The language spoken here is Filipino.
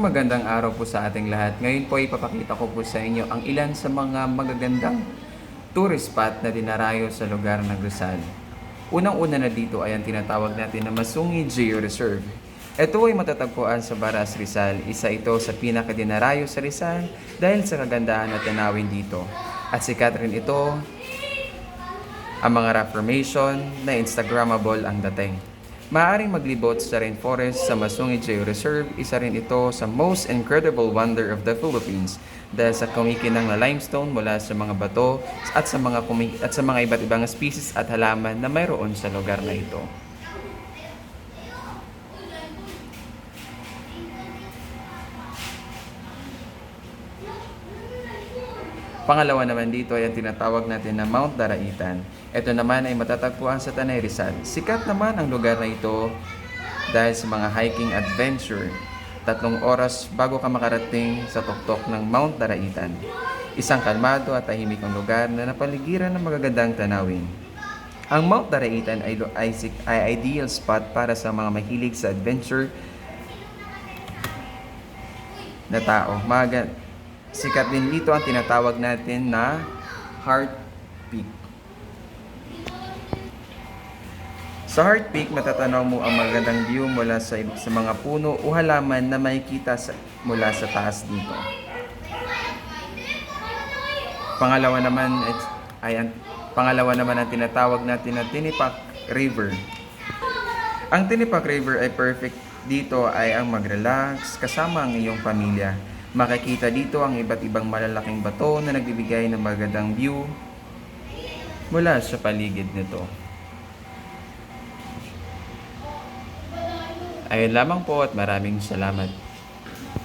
Magandang araw po sa ating lahat. Ngayon po ipapakita ko po sa inyo ang ilan sa mga magagandang tourist spot na dinarayo sa lugar ng Rizal. Unang-una na dito ay ang tinatawag natin na Masungi Geo Reserve. Ito ay matatagpuan sa Baras, Rizal. Isa ito sa pinakadinarayo sa Rizal dahil sa kagandahan na tanawin dito. At sikat rin ito ang mga rock formation na Instagrammable ang dating. Maaaring maglibot sa rainforest sa Masungi Geo Reserve, isa rin ito sa most incredible wonder of the Philippines dahil sa kumikinang na limestone mula sa mga bato at sa mga iba't ibang species at halaman na mayroon sa lugar na ito. Pangalawa naman dito ay ang tinatawag natin na Mount Daraitan. Ito naman ay matatagpuan sa Tanay Rizal. Sikat naman ang lugar na ito dahil sa mga hiking adventure. 3 oras bago ka makarating sa tuktok ng Mount Daraitan. Isang kalmado at tahimik ang lugar na napaligiran ng magagandang tanawin. Ang Mount Daraitan ay ideal spot para sa mga mahilig sa adventure na tao. Sikat din dito ang tinatawag natin na Heart Peak. Sa Heart Peak, matatanaw mo ang magandang view mula sa mga puno o halaman na makikita mula sa taas dito. Pangalawa naman ang tinatawag natin na Tinipak River. Ang Tinipak River ay perfect dito ay ang mag-relax kasama ang iyong pamilya. Makikita dito ang iba't ibang malalaking bato na nagbibigay ng magandang view mula sa paligid nito. Ayun lamang po at maraming salamat.